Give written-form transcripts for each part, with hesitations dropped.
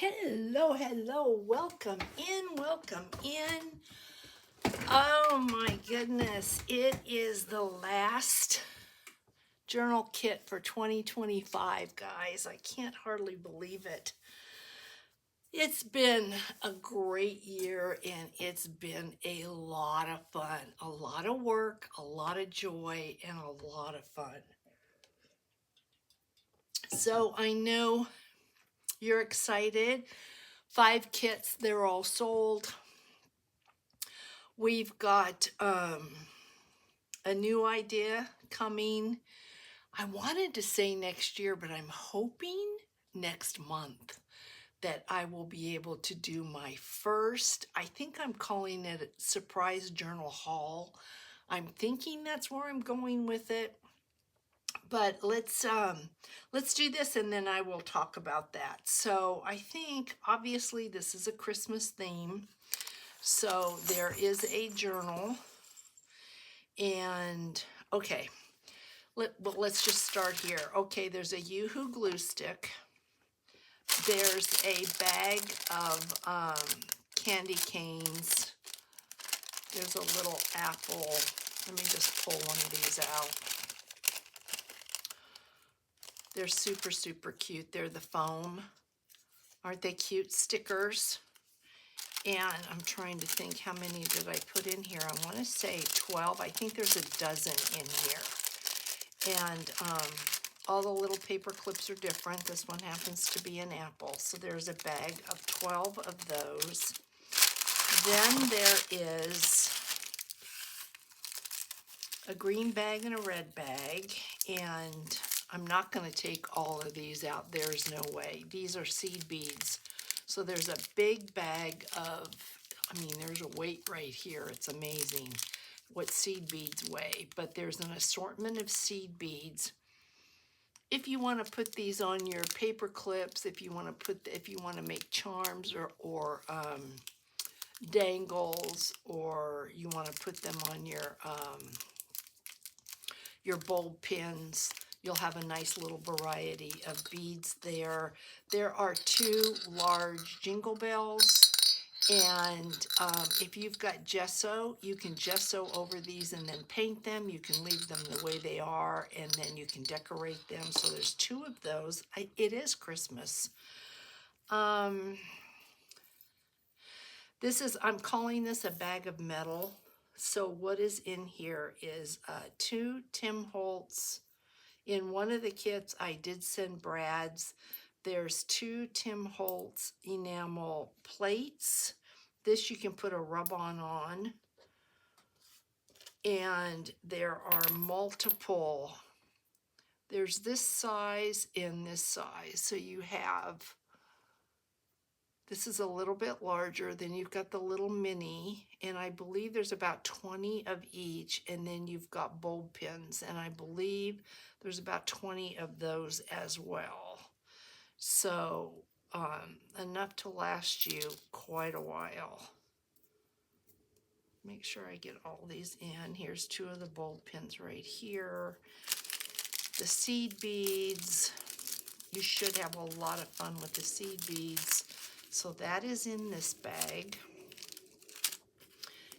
Hello, hello, welcome in. Oh my goodness, it is the last journal kit for 2025, guys. I can't hardly believe it. It's been a great year and it's been a lot of fun, a lot of work, a lot of joy, and a lot of fun. So I know you're excited. 5 kits, they're all sold. We've got a new idea coming. I wanted to say next year, but I'm hoping next month that I will be able to do my first, I think I'm calling it a surprise journal haul. I'm thinking that's where I'm going with it. But let's do this and then I will talk about that. So I think obviously this is a Christmas theme. So there is a journal. And okay, let's just start here. Okay, there's a Yoo-Hoo glue stick. There's a bag of candy canes. There's a little apple. Let me just pull one of these out. They're super, super cute. They're the foam. Aren't they cute stickers? And I'm trying to think how many did I put in here. I want to say 12. I think there's a dozen in here. And all the little paper clips are different. This one happens to be an apple. So there's a bag of 12 of those. Then there is a green bag and a red bag. And I'm not going to take all of these out. There's no way. These are seed beads. So there's a big bag of, I mean, there's a weight right here. It's amazing what seed beads weigh. But there's an assortment of seed beads. If you want to put these on your paper clips, if you want to make charms or dangles, or you want to put them on your bulb pins, you'll have a nice little variety of beads there. There are 2 large jingle bells. And if you've got gesso, you can gesso over these and then paint them. You can leave them the way they are, and then you can decorate them. So there's 2 of those. It is Christmas. I'm calling this a bag of metal. So what is in here is 2 Tim Holtz. In one of the kits, I did send Brad's. There's 2 Tim Holtz enamel plates. This you can put a rub-on on. And there are multiple. There's this size and this size. So you have, this is a little bit larger. Then you've got the little mini. And I believe there's about 20 of each. And then you've got bulb pins. And I believe there's about 20 of those as well. So enough to last you quite a while. Make sure I get all these in. Here's 2 of the bulb pins right here. The seed beads. You should have a lot of fun with the seed beads. So that is in this bag.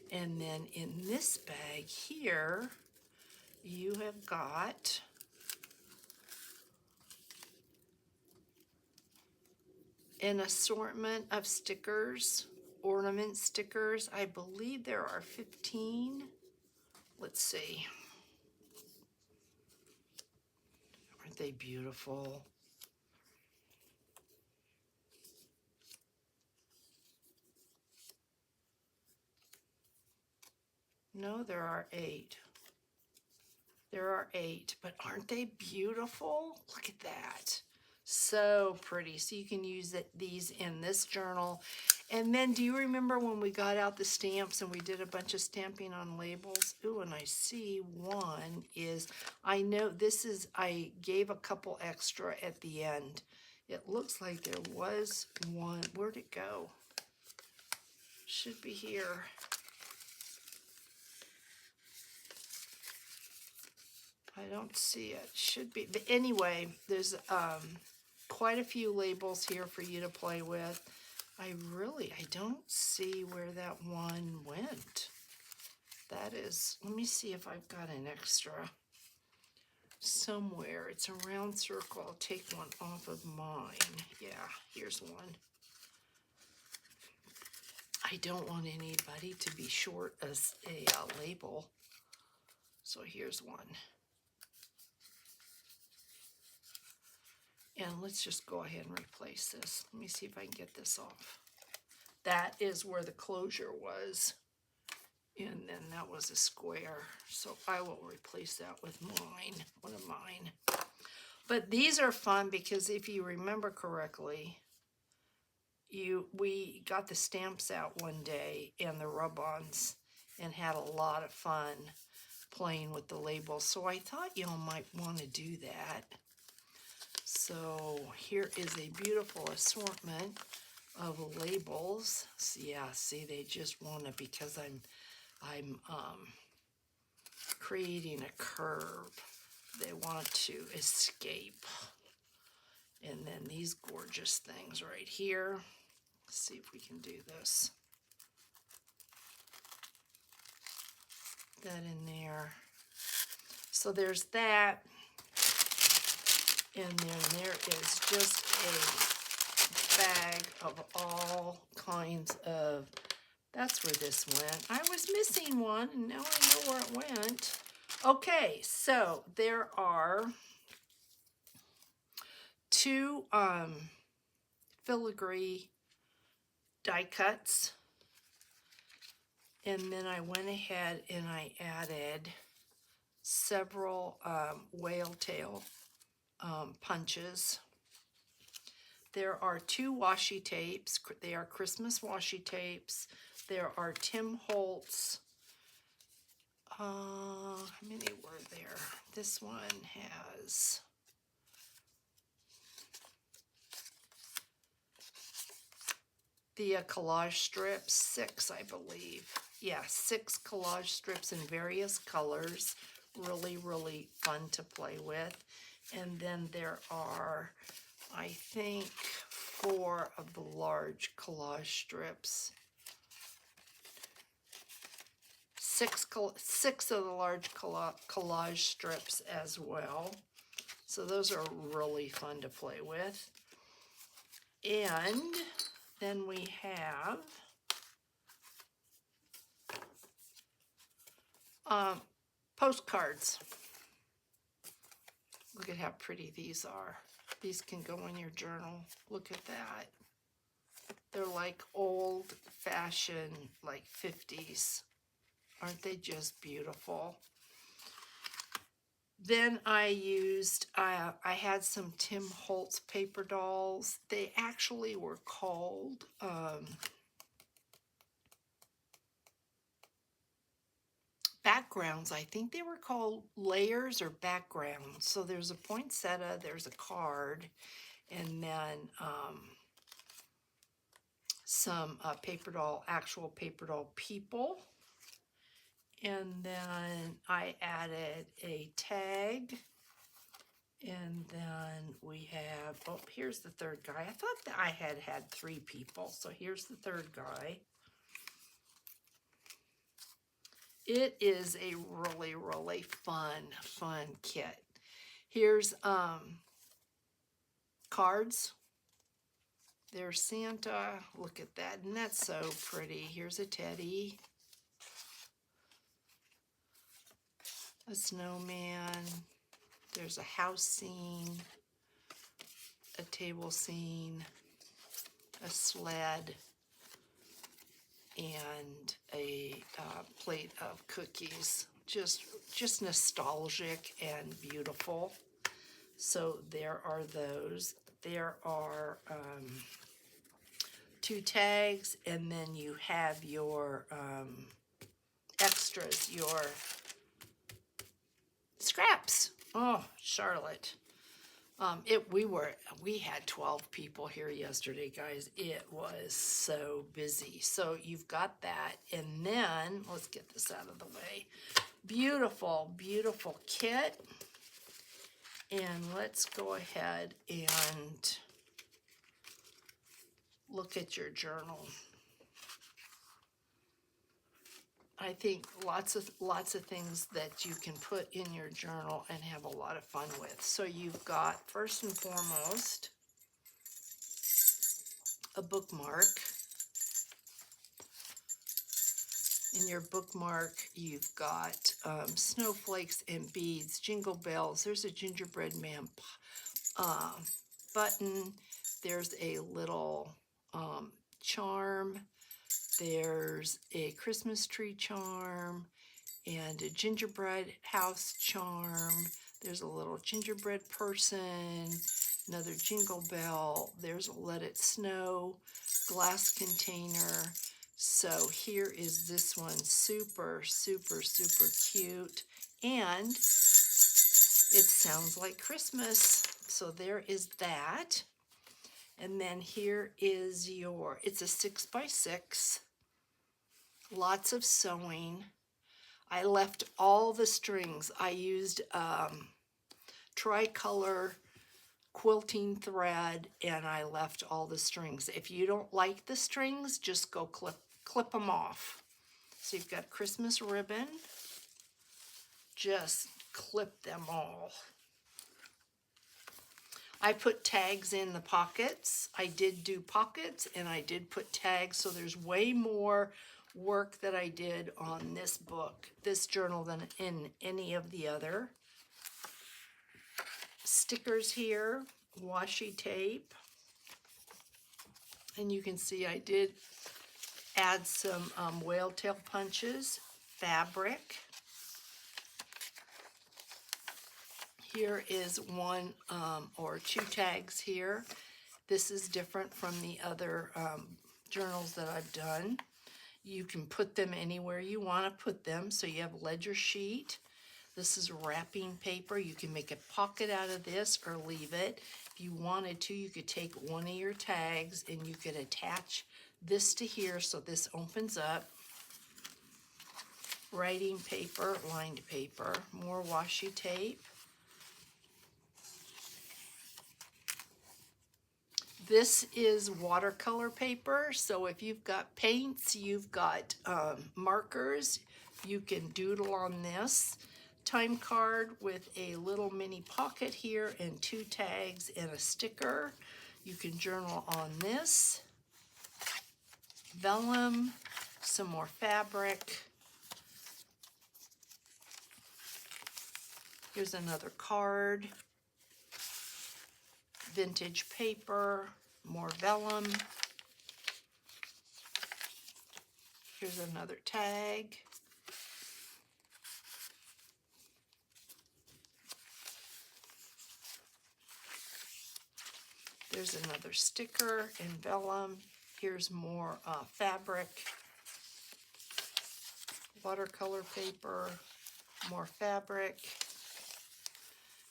And then in this bag here, you have got an assortment of stickers, ornament stickers. I believe there are 15. Let's see. Aren't they beautiful? No, there are 8. There are 8, but aren't they beautiful? Look at that. So pretty. So you can use these in this journal. And then do you remember when we got out the stamps and we did a bunch of stamping on labels? Ooh, and I see one is, I know this is, I gave a couple extra at the end. It looks like there was one. Where'd it go? Should be here. I don't see it. Should be. But anyway, there's quite a few labels here for you to play with. I don't see where that one went. That is, let me see if I've got an extra somewhere. It's a round circle. I'll take one off of mine. Yeah, here's one. I don't want anybody to be short as a label. So here's one. And let's just go ahead and replace this. Let me see if I can get this off. That is where the closure was. And then that was a square. So I will replace that with mine, one of mine. But these are fun because if you remember correctly, we got the stamps out one day and the rub-ons and had a lot of fun playing with the labels. So I thought y'all might want to do that. So here is a beautiful assortment of labels. So yeah, see, they just want to, because I'm creating a curve. They want to escape. And then these gorgeous things right here. Let's see if we can do this. That in there. So there's that. And then there is just a bag of all kinds of, that's where this went. I was missing one, and now I know where it went. Okay, so there are two filigree die cuts. And then I went ahead and I added several whale tail punches. There are two washi tapes. They are Christmas washi tapes. There are Tim Holtz. How many were there? This one has the collage strips, 6, I believe. Yeah, 6 collage strips in various colors. Really, really fun to play with. And then there are, I think, 4 of the large collage strips. 6 of the large collage strips as well. So those are really fun to play with. And then we have postcards. Look at how pretty these are. These can go in your journal. Look at that. They're like old-fashioned, like 50s. Aren't they just beautiful? Then I used, I had some Tim Holtz paper dolls. They actually were called backgrounds. I think they were called layers or backgrounds. So there's a poinsettia, there's a card, and then some paper doll, actual paper doll people. And then I added a tag. And then we have, oh, here's the third guy. I thought that I had 3 people. So here's the third guy. It is a really, really fun kit. Here's cards. There's Santa. Look at that. And that's so pretty. Here's a teddy. A snowman. There's a house scene. A table scene. A sled. And a plate of cookies. Just nostalgic and beautiful. So there are those. There are 2 tags, and then you have your extras, your scraps. Oh, Charlotte. We had 12 people here yesterday, guys. It was so busy. So you've got that, and then let's get this out of the way. Beautiful, beautiful kit. And let's go ahead and look at your journal. I think lots of things that you can put in your journal and have a lot of fun with. So you've got, first and foremost, a bookmark. In your bookmark, you've got snowflakes and beads, jingle bells. There's a gingerbread man button. There's a little charm. There's a Christmas tree charm and a gingerbread house charm. There's a little gingerbread person, another jingle bell. There's a let it snow glass container. So here is this one, super, super, super cute. And it sounds like Christmas. So there is that. And then here is it's a 6x6. Lots of sewing. I left all the strings. I used tricolor quilting thread, and I left all the strings. If you don't like the strings, just go clip them off. So you've got Christmas ribbon. Just clip them all. I put tags in the pockets. I did do pockets and I did put tags, so there's way more work that I did on this book, this journal, than in any of the other. Stickers here, washi tape, and you can see I did add some whale tail punches, fabric. Here is one or two tags here. This is different from the other journals that I've done. You can put them anywhere you want to put them. So you have ledger sheet. This is wrapping paper. You can make a pocket out of this or leave it. If you wanted to, you could take one of your tags and you could attach this to here so this opens up. Writing paper, lined paper, more washi tape. This is watercolor paper, so if you've got paints, you've got markers, you can doodle on this. Time card with a little mini pocket here and two tags and a sticker. You can journal on this. Vellum, some more fabric. Here's another card. Vintage paper, more vellum. Here's another tag. There's another sticker in vellum. Here's more fabric, watercolor paper, more fabric.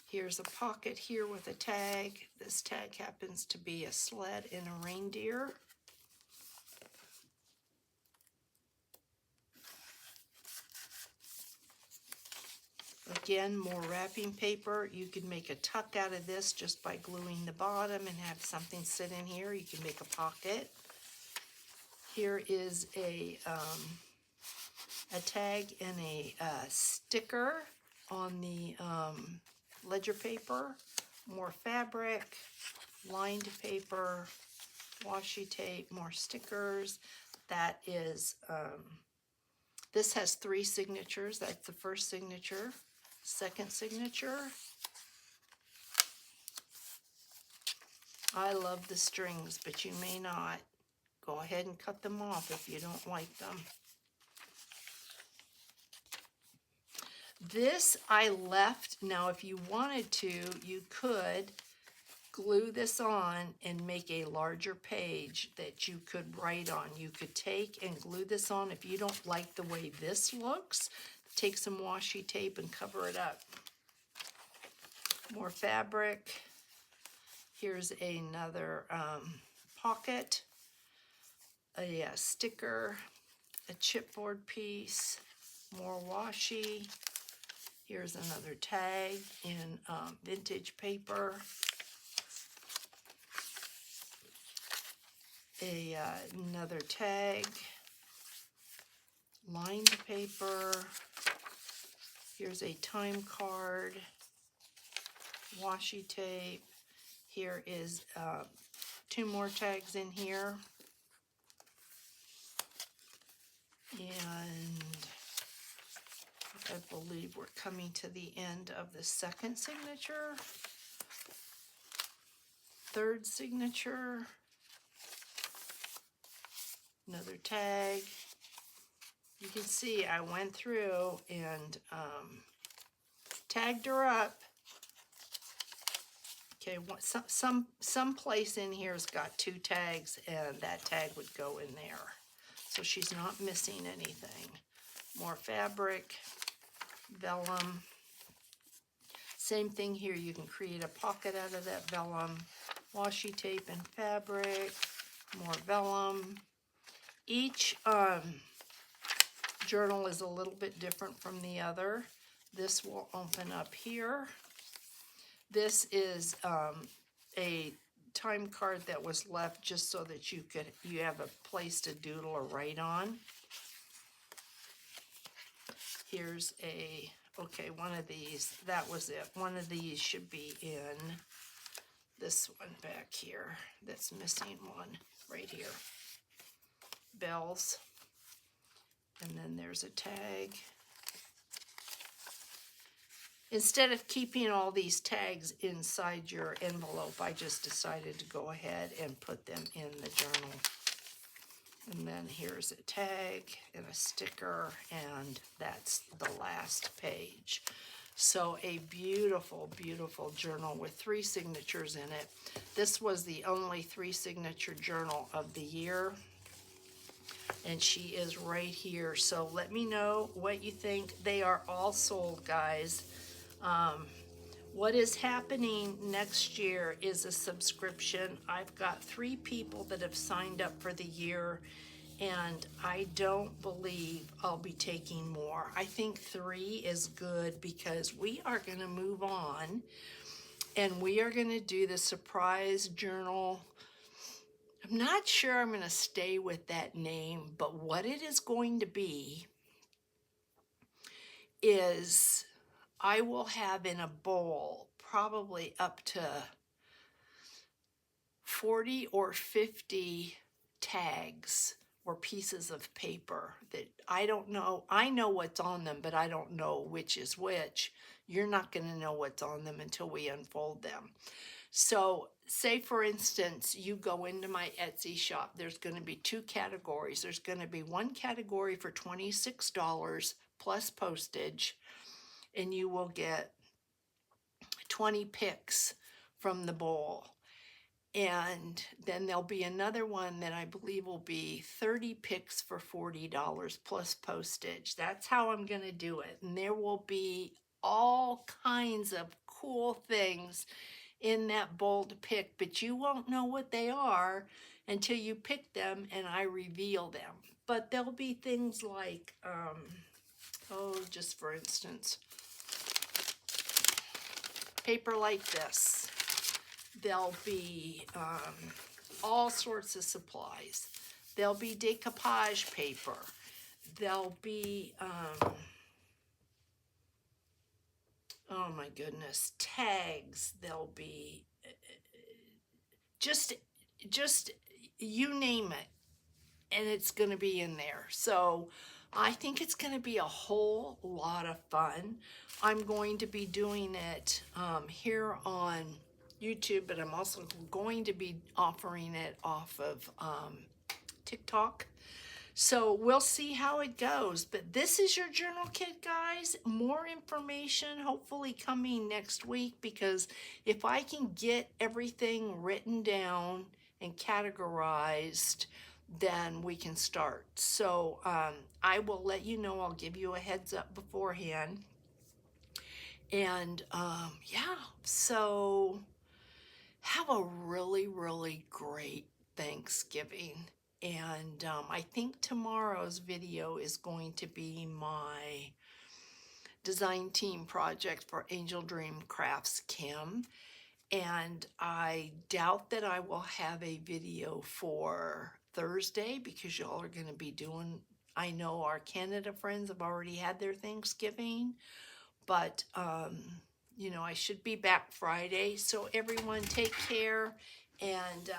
Here's a pocket here with a tag. This tag happens to be a sled and a reindeer. Again, more wrapping paper. You can make a tuck out of this just by gluing the bottom and have something sit in here. You can make a pocket. Here is a tag and a sticker on the ledger paper. More fabric, lined paper, washi tape, more stickers. That is, this has 3 signatures. That's the first signature. Second signature. I love the strings, but you may not. Go ahead and cut them off if you don't like them. This I left. Now, if you wanted to, you could glue this on and make a larger page that you could write on. You could take and glue this on. If you don't like the way this looks, take some washi tape and cover it up. More fabric. Here's another pocket, a sticker, a chipboard piece, more washi. Here's another tag in vintage paper. another tag, lined paper. Here's a time card, washi tape. Here is 2 more tags in here. And I believe we're coming to the end of the second signature. Third signature. Another tag. You can see I went through and tagged her up. Okay, some place in here's got 2 tags, and that tag would go in there. So she's not missing anything. More fabric, vellum. Same thing here, you can create a pocket out of that vellum. Washi tape and fabric, more vellum. Each journal is a little bit different from the other. This will open up here. This is a time card that was left just so that you have a place to doodle or write on. Here's one of these. That was it. One of these should be in this one back here. That's missing one right here. Bells. And then there's a tag. Instead of keeping all these tags inside your envelope, I just decided to go ahead and put them in the journal. And then here's a tag and a sticker, and that's the last page. So a beautiful, beautiful journal with 3 signatures in it. This was the only 3 signature journal of the year. And she is right here. So let me know what you think. They are all sold, guys. What is happening next year is a subscription. I've got 3 people that have signed up for the year, and I don't believe I'll be taking more. I think 3 is good because we are going to move on, and we are going to do the surprise journal. I'm not sure I'm going to stay with that name, but what it is going to be is I will have in a bowl probably up to 40 or 50 tags or pieces of paper that I don't know. I know what's on them, but I don't know which is which. You're not going to know what's on them until we unfold them. So say, for instance, you go into my Etsy shop. There's going to be 2 categories. There's going to be one category for $26 plus postage, and you will get 20 picks from the bowl. And then there'll be another one that I believe will be 30 picks for $40 plus postage. That's how I'm going to do it. And there will be all kinds of cool things in that bowl to pick, but you won't know what they are until you pick them and I reveal them. But there'll be things like, just for instance, paper like this. There'll be all sorts of supplies. There'll be decoupage paper. There'll be, oh my goodness, tags. There'll be just you name it, and it's going to be in there. So I think it's going to be a whole lot of fun. I'm going to be doing it here on YouTube, but I'm also going to be offering it off of TikTok. So we'll see how it goes. But this is your journal kit, guys. More information hopefully coming next week, because if I can get everything written down and categorized, then we can start. So I will let you know. I'll give you a heads up beforehand. And yeah, so have a really, really great Thanksgiving. And I think tomorrow's video is going to be my design team project for Angel Dream Crafts Kim. And I doubt that I will have a video for Thursday because y'all are going to be doing, I know our Canada friends have already had their Thanksgiving, but you know, I should be back Friday. So everyone take care, and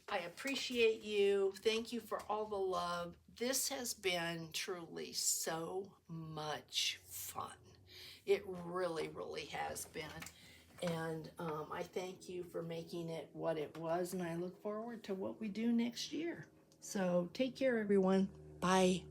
I appreciate you. Thank you for all the love. This has been truly so much fun. It really, really has been. And I thank you for making it what it was, and I look forward to what we do next year. So take care, everyone. Bye.